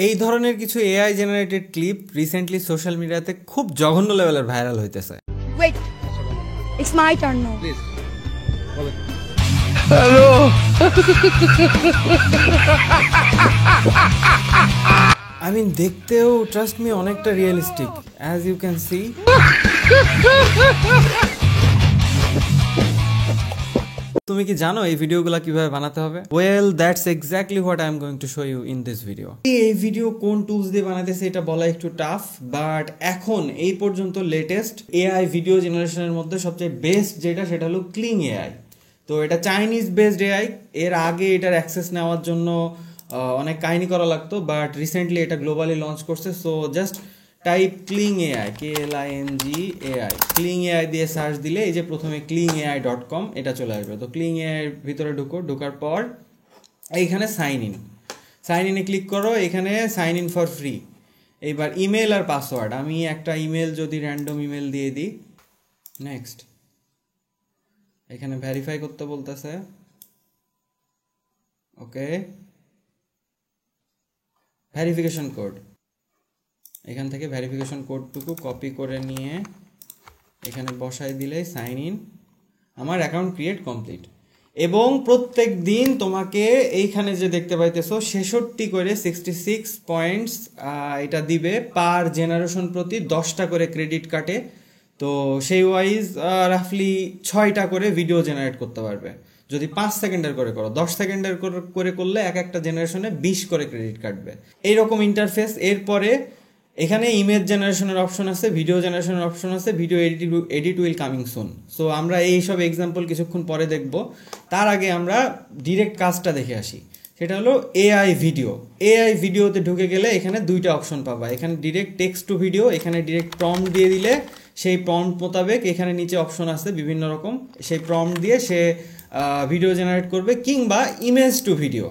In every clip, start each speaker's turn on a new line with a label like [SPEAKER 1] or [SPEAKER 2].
[SPEAKER 1] এই ধরনের কিছু AI generated clip recently social মিডিয়াতে খুব জঘন্য লেভেলের ভাইরাল হইতেছে।
[SPEAKER 2] Wait, it's my turn now.
[SPEAKER 3] Please.
[SPEAKER 4] Hello
[SPEAKER 1] I mean দেখতেও ট্রাস্ট মি অনেকটা realistic as you can see. তুমি কি জানো এই ভিডিওগুলো কিভাবে বানাতে হবে? Well that's exactly what I am going to show you in this video. এই ভিডিও কোন টুলস দিয়ে বানাতেছে এটা বলা একটু টাফ, বাট এখন এই পর্যন্ত লেটেস্ট এআই ভিডিও জেনারেশনের মধ্যে সবচেয়ে বেস্ট যেটা সেটা হলো ক্লিং এআই। তো এটা চাইনিজ বেসড এআই। এর আগে এটার অ্যাক্সেস নেওয়ার জন্য অনেক কাহিনী করা লাগতো, বাট রিসেন্টলি এটা গ্লোবালি লঞ্চ করছে। So just type Kling AI, KLING AI, Kling AI দিয়ে সার্চ দিলে এই যে প্রথমে clingai.com এটা চলে আসবে। তো ক্লিং এআই ভিতরে ঢোকার পর এইখানে সাইন ইনে ক্লিক করো। এখানে সাইন ইন ফর ফ্রি। এইবার ইমেল আর পাসওয়ার্ড, আমি একটা ইমেল যদি র্যান্ডম ইমেল দিয়ে দিই, নেক্সট এখানে ভেরিফাই করতে বলতেছে। ওকে, ভেরিফিকেশন কোড, এখান থেকে ভেরিফিকেশন কোডটুকু কপি করে নিয়ে এখানে বসাই দিলে সাইন ইন, আমার অ্যাকাউন্ট ক্রিয়েট কমপ্লিট। এবং প্রত্যেক দিন তোমাকে এইখানে যে দেখতে পাইতেছো 66 করে 66 পয়েন্টস এটা দিবে পার জেনারেশন প্রতি 10টা করে ক্রেডিট কাটে। তো সেই ওয়াইজ রাফলি 6টা করে ভিডিও জেনারেট করতে পারবে যদি 5 সেকেন্ডের করে করো। 10 সেকেন্ডের করে করলে এক একটা জেনারেশনে 20 করে ক্রেডিট কাটবে। এইরকম ইন্টারফেস। এরপরে এখানে ইমেজ জেনারেশনের অপশন আছে, ভিডিও জেনারেশনের অপশন আছে, video edit will coming soon. So আমরা এইসব এক্সাম্পল কিছুক্ষণ পরে দেখব। তার আগে আমরা ডিরেক্ট কাজটা দেখে আসি। সেটা হলো এআই ভিডিও। এআই ভিডিওতে ঢুকে গেলে এখানে দুইটা অপশন পাবা। এখানে ডিরেক্ট টেক্সট টু ভিডিও, এখানে ডিরেক্ট প্রম্পট দিয়ে দিলে সেই প্রম্পট মোতাবেক এখানে নিচে অপশন আছে বিভিন্ন রকম, সেই প্রম্পট দিয়ে সে ভিডিও জেনারেট করবে, কিংবা ইমেজ টু ভিডিও।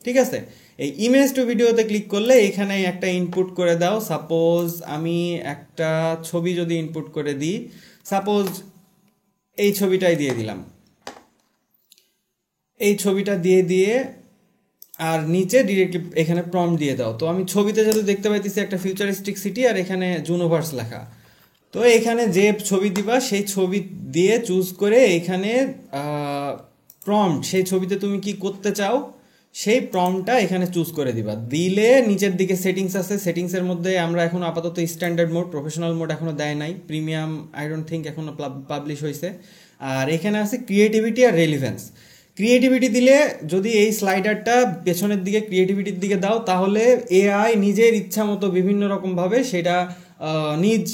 [SPEAKER 1] ঠিক আছে, এই ইমেজ টু ভিডিওতে ক্লিক করলে এখানে একটা ইনপুট করে দাও। সাপোজ আমি একটা ছবি যদি ইনপুট করে দিই, সাপোজ এই ছবিটাই দিয়ে দিলাম। এই ছবিটা দিয়ে আর নিচে ডিরেক্টলি এখানে প্রম্পট দিয়ে দাও। তো আমি ছবিতে যেহেতু দেখতে পাইতেছি একটা ফিউচারিস্টিক সিটি আর এখানে জুনোভার্স লেখা। তো এখানে যে ছবি দিবা সেই ছবি দিয়ে চুজ করে এখানে প্রম্পট, সেই ছবিতে তুমি কি করতে চাও সেই প্রম্পটটা এখানে চুজ করে দিবা। দিলে নিচের দিকে সেটিংস আছে, সেটিংসের মধ্যে আমরা এখন আপাতত স্ট্যান্ডার্ড মোড, প্রফেশনাল মোড এখনো দেয় নাই, প্রিমিয়াম আই ডোন্ট থিঙ্ক এখনো পাবলিশ হয়েছে। আর এখানে আছে ক্রিয়েটিভিটি আর রেলিভেন্স। ক্রিয়েটিভিটি দিলে যদি এই স্লাইডারটা পেছনের দিকে ক্রিয়েটিভিটির দিকে দাও তাহলে এআই নিজের ইচ্ছা মতো বিভিন্ন রকমভাবে সেটা নিজ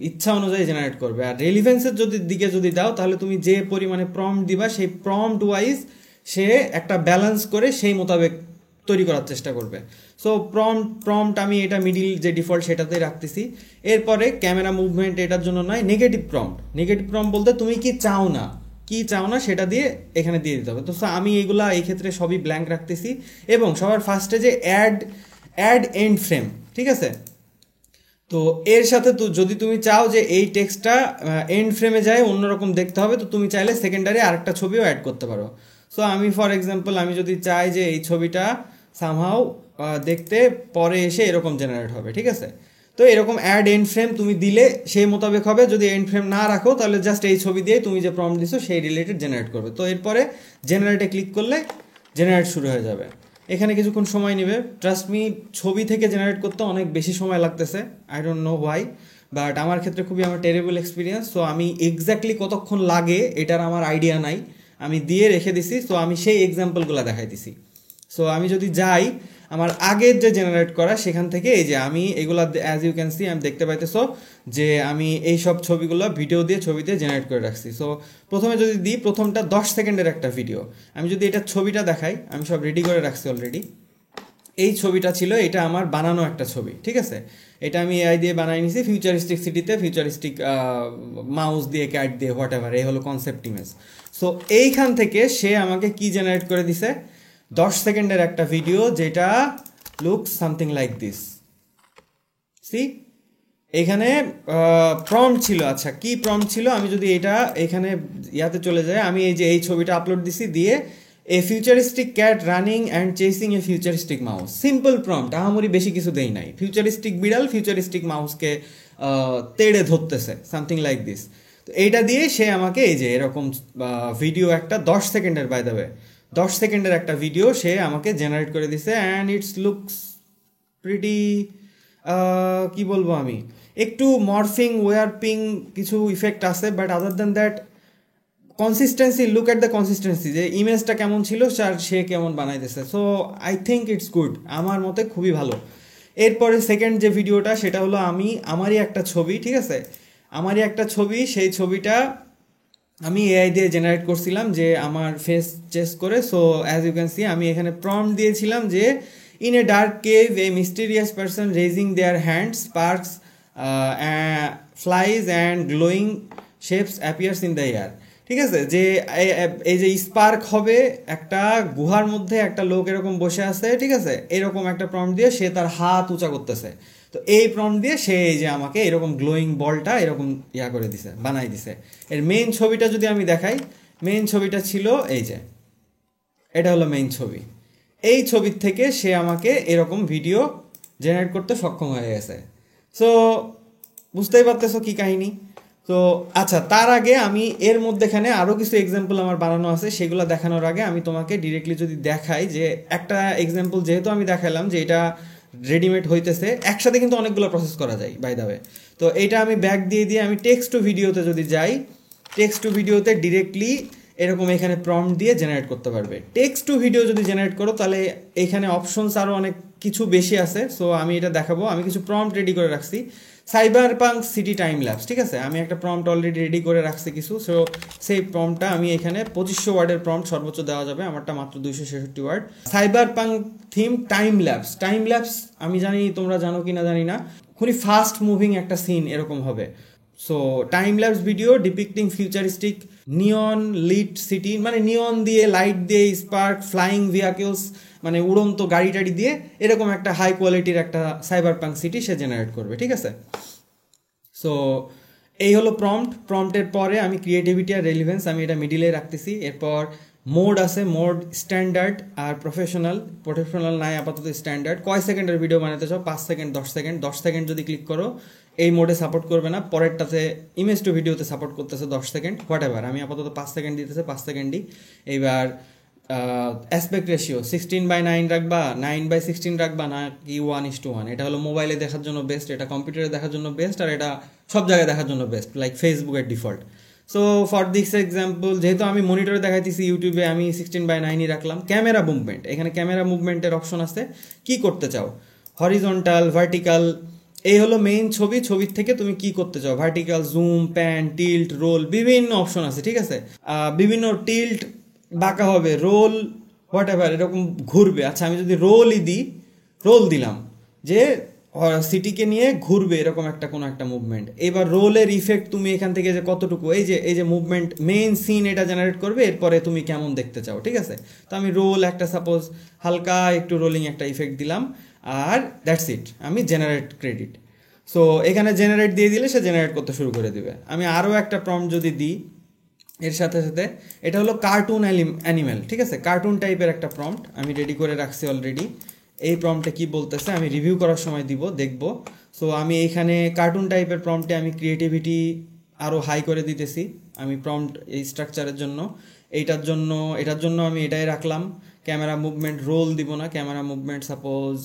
[SPEAKER 1] ইচ্ছা অনুযায়ী জেনারেট করবে। আর রেলিভেন্সের দিকে যদি দাও তাহলে তুমি যে পরিমাণে প্রম্পট দিবা সেই প্রম্পট ওয়াইজ সে একটা ব্যালেন্স করে সেই মোতাবেক তৈরি করার চেষ্টা করবে। সো প্রম্পট আমি এটা মিডিল যে ডিফল্ট সেটাতেই রাখতেছি। এরপরে ক্যামেরা মুভমেন্ট এটার জন্য নয়, নেগেটিভ প্রম্পট বলতে তুমি কি চাও না সেটা দিয়ে এখানে দিয়ে দিতে হবে। তো আমি এইগুলা এই ক্ষেত্রে সবই ব্ল্যাঙ্ক রাখতেছি। এবং সবার ফার্স্টে যে অ্যাড এন্ড ফ্রেম, ঠিক আছে, তো এর সাথে তো যদি তুমি চাও যে এই টেক্সটটা এন্ড ফ্রেমে যায় অন্যরকম দেখতে হবে, তো তুমি চাইলে সেকেন্ডারি আরেকটা ছবিও অ্যাড করতে পারো। সো আমি ফর এক্সাম্পল আমি যদি চাই যে এই ছবিটা সামহাউ দেখতে পরে এসে এরকম জেনারেট হবে, ঠিক আছে, তো এরকম অ্যাড এন্ড ফ্রেম তুমি দিলে সেই মোতাবেক হবে। যদি এন্ড ফ্রেম না রাখো তাহলে জাস্ট এই ছবি দিয়ে তুমি যে প্রম্পট দিছো সেই রিলেটেড জেনারেট করবে। তো এরপরে জেনারেটে ক্লিক করলে জেনারেট শুরু হয়ে যাবে। এখানে কিছুক্ষণ সময় নেবে, ট্রাস্ট মি, ছবি থেকে জেনারেট করতে অনেক বেশি সময় লাগতেছে, I don't know why, but আমার ক্ষেত্রে খুবই আমার টেরেবল এক্সপিরিয়েন্স। সো আমি এক্স্যাক্টলি কতক্ষণ লাগে এটার আমার আইডিয়া নাই, আমি দিয়ে রেখে দিছি। সো আমি সেই এক্সাম্পলগুলো দেখাই দিছি। সো আমি যদি যাই আমার আগের যে জেনারেট করা সেখান থেকে এই যে আমি এগুলো অ্যাজ ইউ ক্যান সি আমি দেখতে পাইতেছো যে আমি এই সব ছবিগুলো ভিডিও দিয়ে ছবিতে জেনারেট করে রাখছি। সো প্রথমে যদি দিই, প্রথমটা 10 সেকেন্ডের একটা ভিডিও, আমি যদি এটা ছবিটা দেখাই, আমি সব রেডি করে রাখছি অলরেডি। এই ছবিটা ছিল, এটা আমার বানানো একটা ছবি, ঠিক আছে, এটা আমি এআই দিয়ে বানাই নিছি ফিউচারিস্টিক সিটিতে, ফিউচারিস্টিক মাউস দিয়ে, ক্যাট দিয়ে, হোয়াট এভার, এই হলো কনসেপ্ট ইমেজ। সো এইখান থেকে সে আমাকে কি জেনারেট করে দিছে, 10 সেকেন্ডের একটা ভিডিও যেটা looks something like this. See এখানে প্রম্পট ছিল। আচ্ছা, কি প্রম্পট ছিল, আমি যদি এটা এখানে ইয়াতে চলে যাই, আমি এই যে এই ছবিটা আপলোড দিছি, দিয়ে a futuristic cat running and chasing a futuristic mouse. Simple prompt, আহামরি বেশি কিছু দেই নাই। ফিউচারিস্টিক বিড়াল ফিউচারিস্টিক মাউসকে তেড়ে ধরতেছে, সামথিং লাইক দিস। তো এইটা দিয়ে সে আমাকে এই যে এরকম ভিডিও একটা 10 সেকেন্ডের, বাই দ্য ওয়ে 10 সেকেন্ডের একটা ভিডিও সে আমাকে জেনারেট করে দিছে। অ্যান্ড ইটস লুকস প্রিটি, কি বলবো আমি, একটু মরফিং ওয়ারপিং কিছু ইফেক্ট আছে, but other than that consistency, look at the consistency, যে ইমেজটা কেমন ছিল আর সে কেমন বানাইতেছে। So I think it's good, আমার মতে খুবই ভালো। এরপরে সেকেন্ড যে ভিডিওটা সেটা হলো আমারই একটা ছবি, ঠিক আছে, আমারই একটা ছবি, সেই ছবিটা আমি এআই দিয়ে জেনারেট করছিলাম যে আমার ফেস চেস করে। So as you can see আমি এখানে প্রম্পট দিয়েছিলাম যে in a dark cave a mysterious person raising their hand, sparks flies and glowing shapes appears in the air. ঠিক আছে, যে এই যে স্পার্ক হবে, একটা গুহার মধ্যে একটা লোক এরকম বসে আছে, ঠিক আছে, এরকম একটা প্রম্পট দিয়ে সে তার হাত উঁচা করতেছে। তো এই প্রম্পট দিয়ে সে এই যে আমাকে এরকম গ্লোয়িং বলটা এরকম করে দিছে, বানাই দিছে। এর মেইন ছবিটা যদি আমি দেখাই, মেইন ছবিটা ছিল এই যে, এটা হলো মেইন ছবি। এই ছবির থেকে সে আমাকে এরকম ভিডিও জেনারেট করতে সক্ষম হয়ে গেছে। সো বুঝতেই পারতেছো কি কাহিনী। তো আচ্ছা, তার আগে আমি এর মধ্যেখানে আরও কিছু এক্সাম্পল আমার বানানো আছে, সেগুলো দেখানোর আগে আমি তোমাকে ডিরেক্টলি যদি দেখাই যে একটা এক্সাম্পল, যেহেতু আমি দেখালাম যে এটা রেডিমেড হইতেছে, একসাথে কিন্তু অনেকগুলো প্রসেস করা যায় বাই দ্য ওয়ে। তো এইটা আমি ব্যাক দিয়ে আমি টেক্সট টু ভিডিওতে যদি যাই, টেক্সট টু ভিডিওতে ডিরেক্টলি এরকম এখানে প্রম্পট দিয়ে জেনারেট করতে পারবে। টেক্সট টু ভিডিও যদি জেনারেট করো তাহলে এখানে অপশনস আরও অনেক কিছু বেশি আছে। সো আমি এটা দেখাবো, আমি কিছু প্রম্পট রেডি করে রাখছি। সাইবারপাঙ্ক সিটি টাইম ল্যাপস, ঠিক আছে, আমি একটা প্রম্পট অলরেডি রেডি করে রাখছি কিছু। সো সেই প্রম্পটটা আমি এখানে 2500 ওয়ার্ডের প্রম্পট সর্বোচ্চ দেওয়া যাবে, আমারটা মাত্র 266 word. Cyberpunk theme time lapse. Time lapse আমি জানি তোমরা জানো কি না জানি না, খুবই ফাস্ট মুভিং একটা সিন এরকম হবে। So time lapse video depicting futuristic neon lit city, মানে নিয়ন দিয়ে, লাইট দিয়ে, স্পার্ক, ফ্লাইং ভেহিকলস, মানে উড়ন্ত গাড়ি টাড়ি দিয়ে এরকম একটা হাই কোয়ালিটির একটা সাইবারপাঙ্ক সিটি সে জেনারেট করবে, ঠিক আছে। সো এই হলো প্রম্পট। প্রম্পটের পরে আমি ক্রিয়েটিভিটি আর রেলিভেন্স আমি এটা মিডিলে রাখতেছি। এরপর মোড আছে, মোড স্ট্যান্ডার্ড আর প্রফেশনাল। প্রফেশনাল নাই আপাতত, স্ট্যান্ডার্ড। কয় সেকেন্ডের ভিডিও বানাতে চাও? 5 সেকেন্ড, 10 সেকেন্ড। 10 সেকেন্ড যদি ক্লিক করো এই মোডে সাপোর্ট করবে না, পরেরটাতে ইমেজ টু ভিডিওতে সাপোর্ট করতেছে 10 সেকেন্ড, হোয়াট এভার। আমি আপাতত 5 সেকেন্ড দিতেছে, 5 সেকেন্ডই। এইবার অ্যাসপেক্ট রেশিও 16:9 রাখবা, 9:16 রাখবা, না কি 1:1? এটা হলো মোবাইলে দেখার জন্য বেস্ট, এটা কম্পিউটারে দেখার জন্য বেস্ট, আর এটা সব জায়গায় দেখার জন্য বেস্ট, লাইক ফেসবুকের default. So for this example, যেহেতু আমি মনিটরে দেখাইতেছি ইউটিউবে, আমি 16:9ই রাখলাম। ক্যামেরা মুভমেন্ট, এখানে ক্যামেরা মুভমেন্টের অপশন আছে, কি করতে চাও, হরিজন্টাল, ভার্টিক্যাল। এই হলো মেইন ছবি, ছবির থেকে তুমি কি করতে চাও, vertical, zoom, pan, tilt, roll, বিভিন্ন অপশন আছে, ঠিক আছে। বিভিন্ন টিল্ট বাঁকা হবে, রোল, হোয়াট এভার, এরকম ঘুরবে। আচ্ছা, আমি যদি রোলই দিই, রোল দিলাম যে সিটিকে নিয়ে ঘুরবে এরকম একটা কোনো একটা মুভমেন্ট। এবার রোলের ইফেক্ট তুমি এখান থেকে যে কতটুকু, এই যে মুভমেন্ট মেইন সিন এটা জেনারেট করবে, এরপরে তুমি কেমন দেখতে চাও, ঠিক আছে। তো আমি রোল একটা সাপোজ হালকা একটু রোলিং একটা ইফেক্ট দিলাম, আর দ্যাটস ইট, আমি জেনারেট ক্রেডিট। সো এখানে জেনারেট দিয়ে দিলে সে জেনারেট করতে শুরু করে দিবে। আমি আরও একটা প্রম্পট যদি দিই এর সাথে সাথে, এটা হলো কার্টুন অ্যানিম্যাল, ঠিক আছে, কার্টুন টাইপের একটা প্রম্পট আমি রেডি করে রাখছি অলরেডি। এই প্রম্পটে কি বলতেছে আমি রিভিউ করার সময় দেখব। সো আমি এইখানে কার্টুন টাইপের প্রম্পটে আমি ক্রিয়েটিভিটি আরও হাই করে দিতেছি আমি প্রম্পট এই স্ট্রাকচারের জন্য। এটার জন্য আমি এটাই রাখলাম। ক্যামেরা মুভমেন্ট রোল দিব না, ক্যামেরা মুভমেন্ট সাপোজ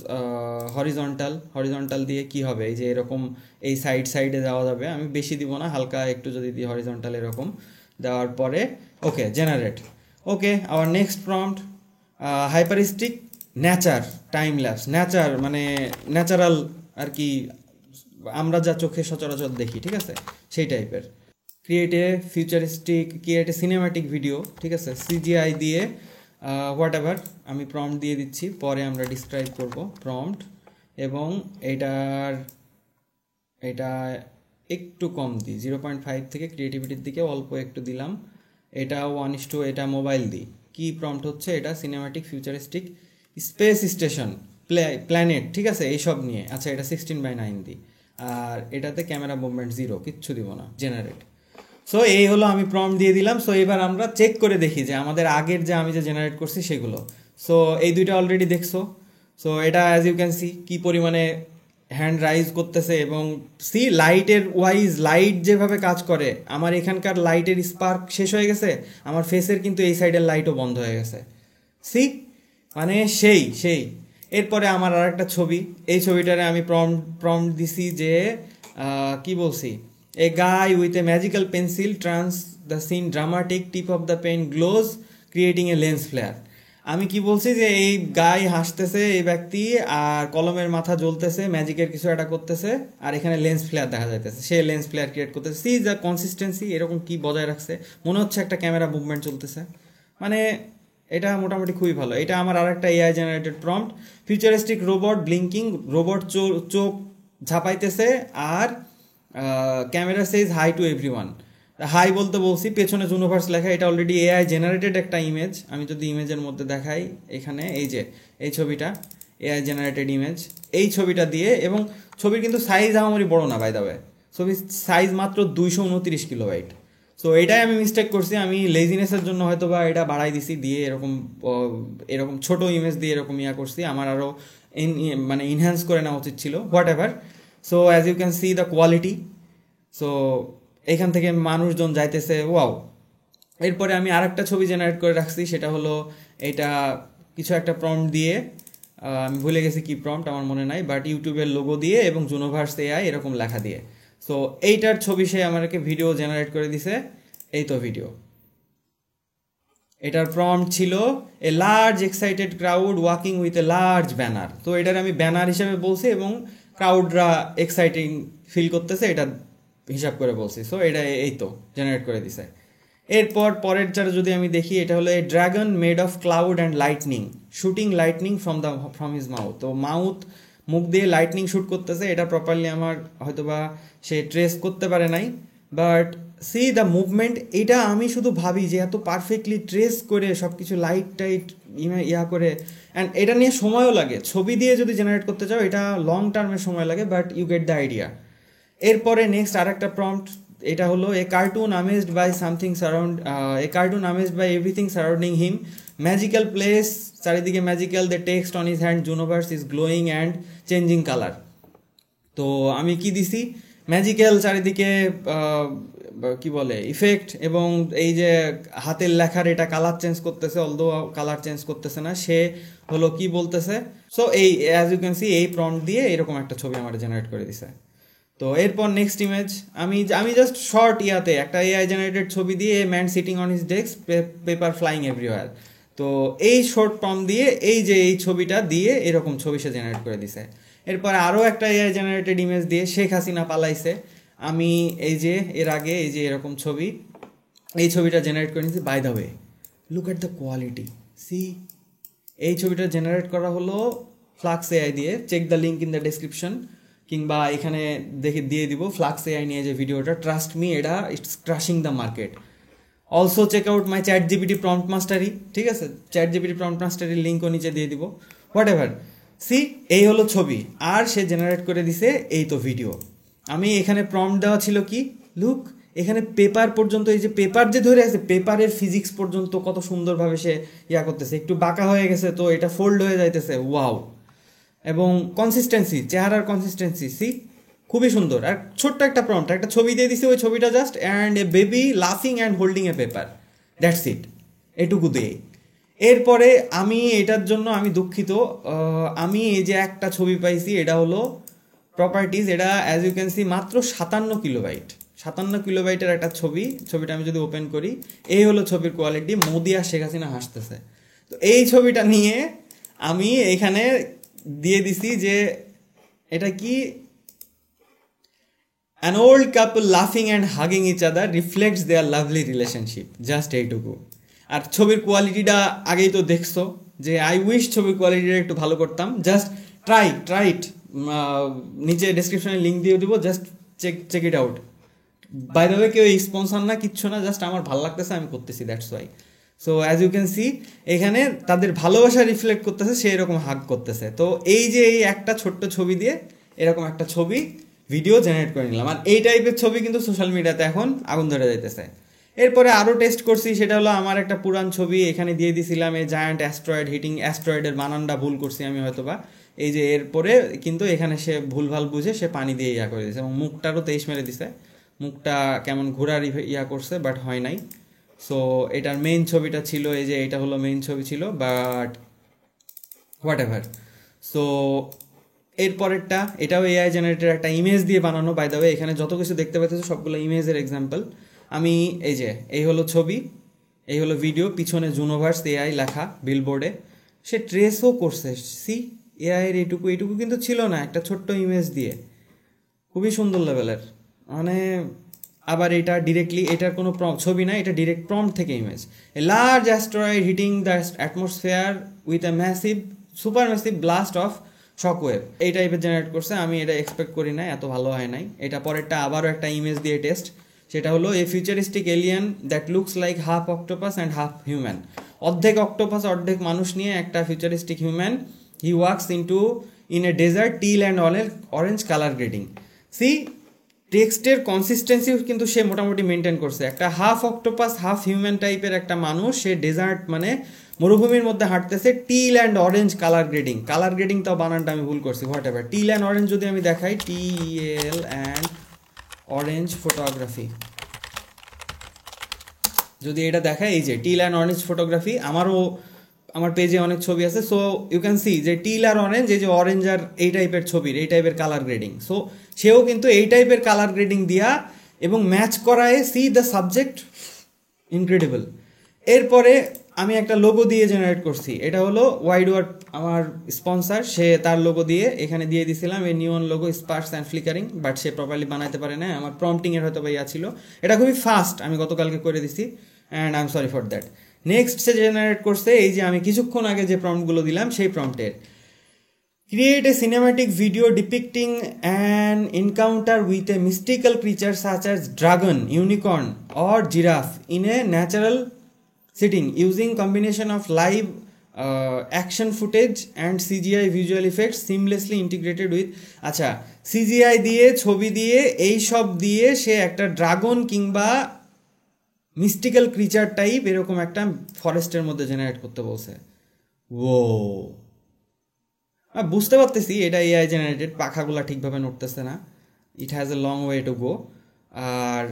[SPEAKER 1] হরিজন্টাল দিয়ে কি হবে, এই যে এরকম এই সাইডে যাওয়া যাবে, আমি বেশি দিব না, হালকা একটু যদি দিই হরিজন্টাল এরকম দেওয়ার পরে okay generate. Okay, our next prompt hyperrealistic nature time lapse. Nature মানে ন্যাচারাল আর কি, আমরা যা চোখে সচরাচর দেখি, ঠিক আছে, সেই টাইপের। ক্রিয়েট এ সিনেম্যাটিক ভিডিও, ঠিক আছে, সিজিআই দিয়ে হোয়াট এভার আমি প্রম্পট দিয়ে দিচ্ছি, পরে আমরা ডিসক্রাইব করব প্রম্পট। এবং এটা একটু কম দিই, 0.5 থেকে ক্রিয়েটিভিটির দিকে অল্প একটু দিলাম। এটা 1:, এটা মোবাইল দিই। কি প্রম্পট হচ্ছে এটা, cinematic futuristic space station planet, ঠিক আছে, এইসব নিয়ে। আচ্ছা, এটা 16:9 দিই, আর এটাতে ক্যামেরা মুভমেন্ট 0, কিচ্ছু দিব না, জেনারেট। সো এই হলো আমি প্রম্পট দিয়ে দিলাম। সো এবার আমরা চেক করে দেখি যে আমাদের আগের যে আমি যে জেনারেট করছি সেগুলো। সো এই দুইটা অলরেডি দেখছো। সো এটা অ্যাজ ইউ ক্যান সি কি পরিমাণে হ্যান্ড রাইজ করতেছে, এবং সি লাইটের ওয়াইজ লাইট যেভাবে কাজ করে, আমার এখানকার লাইটের স্পার্ক শেষ হয়ে গেছে, আমার ফেসের কিন্তু এই সাইডের লাইটও বন্ধ হয়ে গেছে। সি মানে সেই সেই এরপরে আমার আর একটা ছবি, এই ছবিটারে আমি প্রম্পট দিছি যে কি বলছি, a guy with a magical pencil trance the scene dramatic, tip of the pen glows creating a lens flare. আমি কি বলছি যে এই গাই হাসতেছে এই ব্যক্তি, আর কলমের মাথা জ্বলতেছে, ম্যাজিকের কিছু একটা করতেছে, আর এখানে লেন্স ফ্লেয়ার দেখা যাইতেছে, সে লেন্স ফ্লেয়ার ক্রিয়েট করতেছে। সি দ্য কনসিস্টেন্সি এরকম কি বজায় রাখছে, মনে হচ্ছে একটা ক্যামেরা মুভমেন্ট চলতেছে। মানে এটা মোটামুটি খুবই ভালো। এটা আমার আর একটা AI generated prompt, futuristic robot blinking, robot চোখ ঝাপাইতেছে, আর camera says hi to everyone. Hi বলতে বলছি, পেছনে জুনোভার্স লেখা, এটা অলরেডি এআই জেনারেটেড একটা ইমেজ। আমি যদি ইমেজের মধ্যে দেখাই, এখানে এই যে এই ছবিটা এআই জেনারেটেড ইমেজ, এই ছবিটা দিয়ে, এবং ছবির কিন্তু সাইজ আমারই বড় না বাই দ্য ওয়ে, ছবির সাইজ মাত্র 229 কিলোবাইট। সো এটাই আমি মিস্টেক করছি, আমি লেজিনেসের জন্য হয়তো বা এটা বাড়াই দিছি, দিয়ে এরকম ছোট ইমেজ দিয়ে এরকম করছি। আমার আরও মানে ইনহ্যান্স করে নেওয়া উচিত ছিল, whatever. So as you can see the quality. So এখান থেকে মানুষজন যাইতেছে, ওয়াও। এরপরে আমি আরেকটা ছবি জেনারেট করে রাখছি, সেটা হলো এটা কিছু একটা প্রম্পট দিয়ে, আমি ভুলে গেছি কি প্রম্পট, আমার মনে নাই, বাট ইউটিউবের লোগো দিয়ে এবং জুনোভার্স এআই এরকম লেখা দিয়ে। সো এইটার ছবি সে আমাকে ভিডিও জেনারেট করে দিছে, এই তো ভিডিও। এটার প্রম্পট ছিল a large excited crowd walking with a large banner. তো এটার আমি ব্যানার হিসেবে বলছি, এবং ক্রাউডরা এক্সাইটিং ফিল করতেছে এটা হিসাব করে বলছি। সো এটা এই তো জেনারেট করে দিছে। এরপর পরের চারে যদি আমি দেখি, এটা হলো a dragon made of cloud and lightning shooting lightning from his mouth. তো মুখ দিয়ে লাইটনিং শ্যুট করতেছে, এটা প্রপারলি আমার হয়তোবা সে ট্রেস করতে পারে নাই, বাট সি দ্য মুভমেন্ট। এটা আমি শুধু ভাবি যে এত পারফেক্টলি ট্রেস করে সব কিছু লাইট টাইট করে, অ্যান্ড এটা নিয়ে সময়ও লাগে। ছবি দিয়ে যদি জেনারেট করতে চাও এটা লং টার্মের সময় লাগে, but you get the idea. এরপরে নেক্সট আর একটা প্রম্পট, এটা হলো a cartoon amazed by something a cartoon amazed by everything surrounding him, magical place, চারিদিকে magical, the text on his hand Junoverse is glowing and changing colour. তো আমি কি দিছি, ম্যাজিক্যাল চারিদিকে কি বলে ইফেক্ট, এবং এই যে হাতের লেখার এটা কালার চেঞ্জ করতেছে, অলদো কালার চেঞ্জ করতেছে না, সে হলো কি বলতেছে। সো এই অ্যাজ ইউ ক্যান সি এই প্রম্পট দিয়ে এরকম একটা ছবি আমার জেনারেট করে দিছে। তো এরপর নেক্সট ইমেজ আমি জাস্ট শর্ট একটা এআই জেনারেটেড ছবি দিয়ে man sitting on his desk, paper flying everywhere. তো এই শর্ট প্রম্পট দিয়ে এই যে এই ছবিটা দিয়ে এরকম ছবি সে জেনারেট করে দিছে। এরপর আরও একটা এআই জেনারেটেড ইমেজ দিয়ে শেখ হাসিনা পালাইছে, আমি এই যে এর আগে এই যে এরকম ছবি, এই ছবিটা জেনারেট করে নিয়েছি। By the way look at the quality, see এই ছবিটা জেনারেট করা হলো ফ্লাক্স এআই দিয়ে। Check the link in the description, কিংবা এখানে দিয়ে দিব ফ্লাক্স এআই নিয়ে যে ভিডিওটা, ট্রাস্ট মি এটা it's crushing the market. Also check out my ChatGPT prompt mastery, ঠিক আছে, চ্যাট জিপিটি প্রম্পট মাস্টারির লিঙ্কও নিচে দিয়ে দিব, হোয়াট এভার। সি এই হলো ছবি, আর সে জেনারেট করে দিছে এই তো ভিডিও। আমি এখানে প্রম্পট দেওয়া ছিল কি, লুক এখানে পেপার পর্যন্ত, এই যে পেপার যে ধরে আছে, পেপারের ফিজিক্স পর্যন্ত কত সুন্দরভাবে সে করতেছে, একটু বাঁকা হয়ে গেছে তো এটা ফোল্ড হয়ে যাইতেছে, ওয়াও। এবং কনসিস্টেন্সি, চেহারার কনসিস্টেন্সি, সি খুবই সুন্দর। আর ছোট্ট একটা প্রম্পট, একটা ছবি দিয়ে দিছি, ওই ছবিটা জাস্ট অ্যান্ড এ বেবি লাফিং and holding a paper, that's it, এটুকু দিয়ে। এরপরে আমি এটার জন্য আমি দুঃখিত, আমি এই যে একটা ছবি পাইছি, এটা হলো প্রপার্টিজ, এটা অ্যাজ ইউ ক্যান সি মাত্র 57 কিলোবাইট, 57 কিলোবাইটের একটা ছবিটা আমি যদি ওপেন করি, এই হলো ছবির কোয়ালিটি, মোদি আর শেখ হাসিনা হাসতেছে। তো এই ছবিটা নিয়ে আমি এখানে দিয়ে দিছি যে এটা কি, an old couple laughing and hugging each other reflects their lovely relationship, just এইটুকু। আর ছবির কোয়ালিটিটা আগেই তো দেখছো, যে আই উইশ ছবির কোয়ালিটিটা একটু ভালো করতাম, জাস্ট ট্রাই ইট, নিচে ডেসক্রিপশনে লিঙ্ক দিয়ে দিব, just check it out. By the way কেউ স্পন্সর না, কিচ্ছু না, জাস্ট আমার ভালো লাগতেছে, আমি করতেছি, that's why. So as you can see এখানে তাদের ভালোবাসা রিফ্লেক্ট করতেছে, সে এরকম হাগ করতেছে। তো এই যে এই একটা ছোট্ট ছবি দিয়ে এরকম একটা ছবি ভিডিও জেনারেট করে নিলাম। আর এই টাইপের ছবি কিন্তু সোশ্যাল মিডিয়াতে এখন আগুন ধরে যাইতেছে। এরপরে আরও টেস্ট করছি, সেটা হলো আমার একটা পুরান ছবি এখানে দিয়ে দিছিলাম, এই জায়ান্ট অ্যাস্ট্রয়েড হিটিং, অ্যাস্ট্রয়েডের বানানটা ভুল করছি আমি হয়তোবা, এই যে এরপরে কিন্তু এখানে সে ভুলভাল বুঝে সে পানি দিয়ে ইয়া করে দিয়েছে এবং মুখটারও 23 মেরে দিছে, মুখটা কেমন ঘোরার ইয়া করছে, বাট হয় নাই। সো এটার মেইন ছবিটা ছিল এই যে, এটা হলো মেইন ছবি ছিল, বাট হোয়াট এভার। সো এরপরেরটা, এটাও এআই জেনারেটেড একটা ইমেজ দিয়ে বানানো, বাই দ্য ওয়ে এখানে যত কিছু দেখতে পাচ্ছ সবগুলো ইমেজের এক্সাম্পল। আমি এই যে, এই হলো ছবি, এই হলো ভিডিও, পিছনে জুনোভার্স এআই লেখা বিলবোর্ডে, সে ট্রেসও করছে। সি এআইয়ের এইটুকু কিন্তু ছিল না, একটা ছোট্ট ইমেজ দিয়ে, খুবই সুন্দর লেভেলের। মানে আবার এটা ডিরেক্টলি, এটার কোনো ছবি না, এটা ডিরেক্ট প্রম্পট থেকে image. A large asteroid hitting the atmosphere with a massive super massive blast of shockwave, এই টাইপের জেনারেট করছে। আমি এটা এক্সপেক্ট করি না, এত ভালো হয় নাই। এটা পরেরটা আবারও একটা ইমেজ দিয়ে টেস্ট, সেটা হলো a futuristic alien that looks like half octopus and half human, অর্ধেক অক্টোপাস অর্ধেক মানুষ নিয়ে একটা futuristic human, he walks in a desert teal and orange colour grading. See টেক্সটের কনসিস্টেন্সিও কিন্তু সে মোটামুটি মেনটেন করছে। একটা হাফ অক্টোপাস হাফ হিউম্যান টাইপের একটা মানুষ, সে ডেজার্ট মানে মরুভূমির মধ্যে হাঁটতেছে, teal and orange colour grading তাও বানানটা আমি ভুল করছি, whatever. Teal and orange যদি আমি দেখাই, TEL অ্যান্ড অরেঞ্জ ফটোগ্রাফি, যদি এটা দেখায়, এই যে টিল অ্যান্ড অরেঞ্জ ফটোগ্রাফি, আমার পেজে অনেক ছবি আছে। সো ইউ ক্যান সি যে টিল আর অরেঞ্জ, এই যে অরেঞ্জ আর এই টাইপের ছবির এই টাইপের কালার গ্রেডিং। সো সেও কিন্তু এই টাইপের কালার গ্রেডিং দিয়া এবং ম্যাচ করায়, সি দ্য সাবজেক্ট ইনক্রেডিবল। এরপরে আমি একটা লোগো দিয়ে জেনারেট করছি, এটা হলো ওয়াইড ওয়ার্ড আমার স্পন্সার, সে তার লোগো দিয়ে এখানে দিয়ে দিছিলাম, এই neon logo sparks and flickering, but সে প্রপারলি বানাইতে পারে না, আমার প্রম্পটিংয়ের হয়তো বা ইয়া ছিল। এটা খুবই ফাস্ট, আমি গতকালকে করে দিছি, and I am sorry for that. Next say generate করছে এই যে আমি কিছুক্ষণ আগে যে প্রম্পটগুলো দিলাম সেই প্রম্পটের, create a cinematic video depicting an encounter with a mystical creature such as dragon, unicorn or giraffe in a natural setting using combination of live action footage and CGI visual effects seamlessly integrated with, আচ্ছা CGI দিয়ে ছবি দিয়ে এই সব দিয়ে সে একটা dragon কিংবা mystical creature type এরকম একটা ফরেস্টের মধ্যে জেনারেট করতে বলছে। ও বুঝতে পারতেছি এটা এআই জেনারেটেড, পাখাগুলা ঠিকভাবে নড়তেছে না, it has a long way to go. আর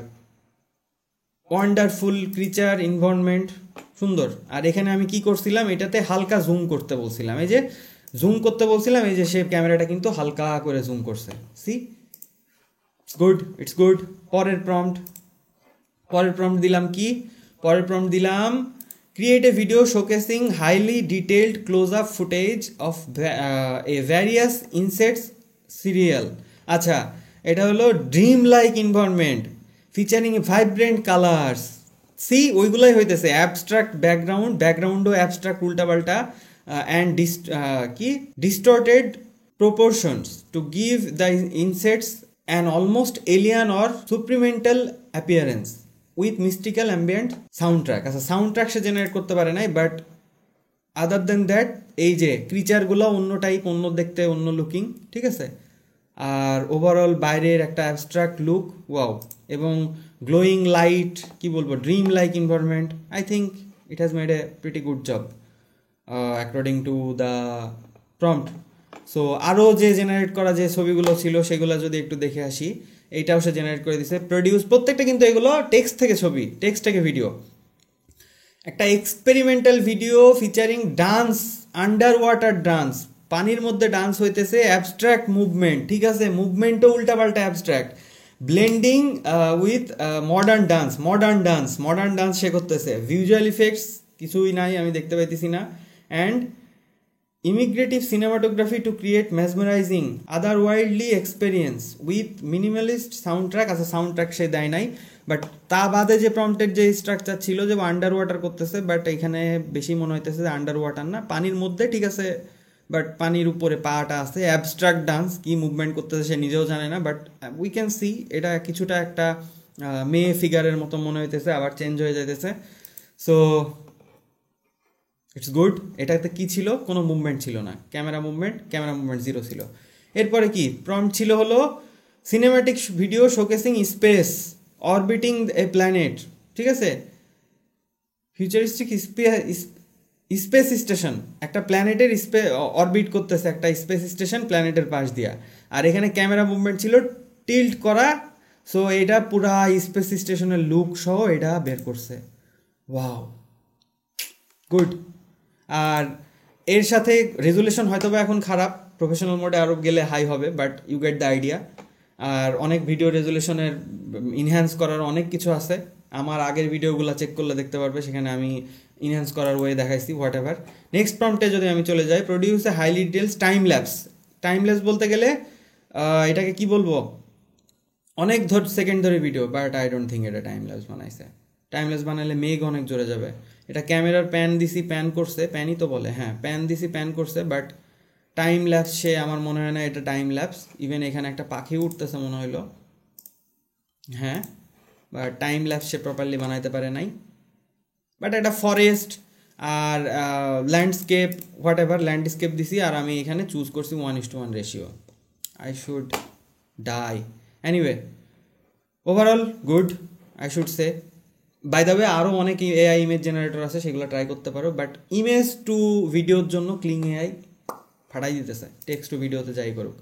[SPEAKER 1] ওয়ান্ডারফুল ক্রিচার এনভায়রনমেন্ট সুন্দর। আর এখানে আমি কি করছিলাম, এটাতে হালকা জুম করতে বলছিলাম, এই যে জুম করতে বলছিলাম, এই যে সে ক্যামেরাটা কিন্তু হালকা করে জুম করছে। See it's good. পরের প্রম্পট দিলাম কি, পরের প্রম্পট দিলাম create a video showcasing highly detailed close up footage of a various insects surreal. আচ্ছা এটা হলো dream like environment featuring vibrant colours. See ওইগুলাই হইতেছে অ্যাবস্ট্রাক্ট ব্যাকগ্রাউন্ডও অ্যাবস্ট্রাক্ট উল্টাপাল্টা, and distorted proportions to give the insects an almost alien or supplemental appearance with mystical ambient sound track. আচ্ছা sound track সে generate করতে পারে নাই, বাট আদার দেন দ্যাট এই যে ক্রিচারগুলো অন্য টাইপ, অন্য দেখতে, অন্য লুকিং, ঠিক আছে। আর ওভারঅল বাইরের একটা অ্যাবস্ট্রাক্ট লুক, ওয়াও, এবং গ্লোয়িং লাইট, কি বলবো, dream like environment. I think it has made a pretty good job according to the prompt. So আরও যে জেনারেট করা যে ছবিগুলো ছিল সেগুলো যদি একটু দেখে আসি, এইটাও সে জেনারেট করে দিছে। প্রডিউস, প্রত্যেকটা কিন্তু এগুলো টেক্সট থেকে ছবি, টেক্সট থেকে ভিডিও। একটা experimental video featuring dance, under water dance, পানির মধ্যে ডান্স হইতেছে, অ্যাবস্ট্রাক্ট মুভমেন্ট, ঠিক আছে, মুভমেন্টও উল্টাপাল্টা abstract, blending with modern dance সে করতেছে, ভিজুয়াল ইফেক্টস কিছুই নাই, আমি দেখতে পাইতেছি না, and imaginative cinematography to create mesmerising otherworldly experience with minimalist sound track. আচ্ছা সাউন্ড ট্র্যাক সে দেয় নাই, বাট তা বাদে যে প্রম্পটের যে স্ট্রাকচার ছিল যে আন্ডার ওয়াটার করতেছে, বাট এখানে বেশি মনে হইতেছে যে আন্ডার ওয়াটার না, পানির মধ্যে, ঠিক আছে, বাট পানির উপরে পাটা আছে, অ্যাবস্ট্রাক্ট ডান্স, কি মুভমেন্ট করতেছে সে নিজেও জানে না, বাট উই ক্যান সি এটা কিছুটা একটা মেয়ে ফিগারের মতো মনে হইতেছে, আবার চেঞ্জ হয়ে যাইতেছে। So it's good. এটাতে কি ছিল, কোনো মুভমেন্ট ছিল না, ক্যামেরা মুভমেন্ট 0 ছিল। এরপরে কি প্রম্পট ছিল হলো cinematic video showcasing space orbiting এ প্ল্যানেট, ঠিক আছে, ফিউচারিস্টিক স্পেস স্টেশন, একটা প্ল্যানেটের অরবিট করতেছে একটা স্পেস স্টেশন প্ল্যানেটের পাশ দিয়া, আর এখানে ক্যামেরা মুভমেন্ট ছিল টিল্ট করা। সো এটা পুরা স্পেস স্টেশনের লুক সহ এটা বের করছে। Wow, good. আর এর সাথে রেজুলেশন হয়তো বা এখন খারাপ, প্রফেশনাল মোডে আরও গেলে হাই হবে, but you get the idea. আর অনেক ভিডিও রেজুলেশনের ইনহ্যান্স করার অনেক কিছু আছে, আমার আগের ভিডিওগুলো চেক করলে দেখতে পারবে, সেখানে আমি ইনহ্যান্স করার ওয়ে দেখাইছি, হোয়াট এভার। নেক্সট প্রম্পটে যদি আমি চলে যাই, produce a highly details time lapse. Time lapse বলতে গেলে এটাকে কি বলবো, অনেক সেকেন্ড ধরে video, but I don't think এটা টাইম ল্যাপস বানাইছে। টাইম ল্যাপস বানালে মেঘ অনেক জোরে যাবে। এটা ক্যামেরার প্যান দিছি, প্যান করছে, প্যানই তো বলে, হ্যাঁ প্যান দিছি, প্যান করছে, বাট টাইম ল্যাপস সে আমার মনে হয় না এটা টাইম ল্যাপস। ইভেন এখানে একটা পাখি উঠতেছে মনে হইলো, হ্যাঁ, বাট টাইম ল্যাপস সে প্রপারলি বানাইতে পারে নাই। বাট একটা ফরেস্ট আর ল্যান্ডস্কেপ, হোয়াট এভার ল্যান্ডস্কেপ দিছি, আর আমি এখানে চুজ করছি 1:1 ratio. I should die. Anyway, overall good I should say. By the way, আরও অনেক এআই ইমেজ জেনারেটর আছে, সেগুলো ট্রাই করতে পারো, বাট ইমেজ টু ভিডিওর জন্য ক্লিং এআই ফাটাই দিতেছে, টেক্সট টু ভিডিওতে যাই করুক।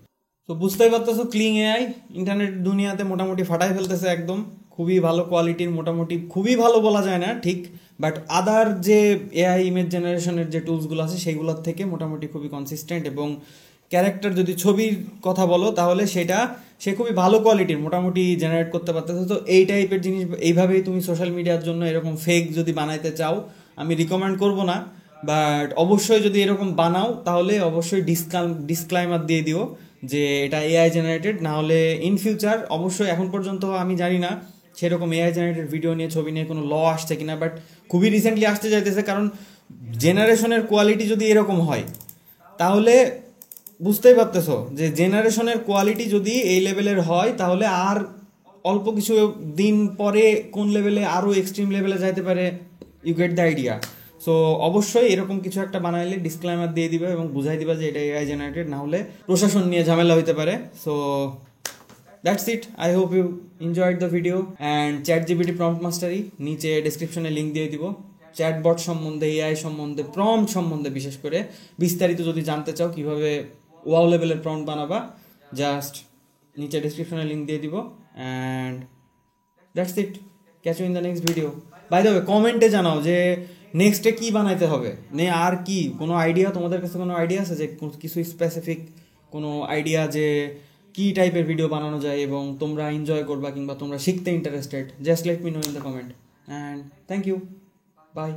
[SPEAKER 1] তো বুঝতেই পারতেছো, ক্লিং এআই ইন্টারনেট দুনিয়াতে মোটামুটি ফাটাই ফেলতেছে একদম, খুবই ভালো কোয়ালিটির, মোটামুটি খুবই ভালো বলা যায় না ঠিক, বাট আদার যে এআই ইমেজ জেনারেশনের যে টুলসগুলো আছে সেইগুলোর থেকে মোটামুটি খুবই কনসিস্টেন্ট, এবং ক্যারেক্টার যদি ছবির কথা বলো তাহলে সেটা সে খুবই ভালো কোয়ালিটির মোটামুটি জেনারেট করতে পারতেছে। তো এই টাইপের জিনিস এইভাবেই তুমি সোশ্যাল মিডিয়ার জন্য এরকম ফেক যদি বানাইতে চাও আমি রিকমেন্ড করব না, বাট অবশ্যই যদি এরকম বানাও তাহলে অবশ্যই ডিসক্লাইমার দিয়ে দিও যে এটা এআই জেনারেটেড, না হলে ইন ফিউচার অবশ্যই, এখন পর্যন্ত আমি জানি না সেরকম এআই জেনারেটেড ভিডিও নিয়ে ছবি নিয়ে কোনো ল আসছে কিনা, বাট খুবই রিসেন্টলি আসতে যাইতেছে, কারণ জেনারেশনের কোয়ালিটি যদি এরকম হয় তাহলে বুঝতেই পারতেছো যে জেনারেশনের কোয়ালিটি যদি এই লেভেলের হয় তাহলে আর অল্প কিছু দিন পরে কোন লেভেলে আরও এক্সট্রিম লেভেলে যাইতে পারে, you get the idea. So অবশ্যই এরকম কিছু একটা বানাইলে ডিসক্লেমার দিয়ে দিবে এবং বুঝাই দিবা যে এটা এআই জেনারেটেড, না হলে প্রশাসন নিয়ে ঝামেলা হইতে পারে। So that's it, I hope you enjoyed the video. And ChatGPT prompt mastery নিচে ডিসক্রিপশনে লিঙ্ক দিয়ে দিব। চ্যাটবট সম্বন্ধে, এআই সম্বন্ধে, প্রম্পট সম্বন্ধে বিশেষ করে বিস্তারিত যদি জানতে চাও কীভাবে ওয়াও লেভেলের প্রম্পট বানাবা, জাস্ট নিচে ডিসক্রিপশনে লিঙ্ক দিয়ে দিব। And that's it, catch you in the next video. By the way, কমেন্টে জানাও যে নেক্সটে কী বানাইতে হবে, আর কি কোনো আইডিয়া, তোমাদের কাছে কোনো আইডিয়া আছে যে কিছু স্পেসিফিক কোনো আইডিয়া যে কী টাইপের ভিডিও বানানো যায় এবং তোমরা এনজয় করবা কিংবা তোমরা শিখতে interested, just let me know in the comment. And thank you, by.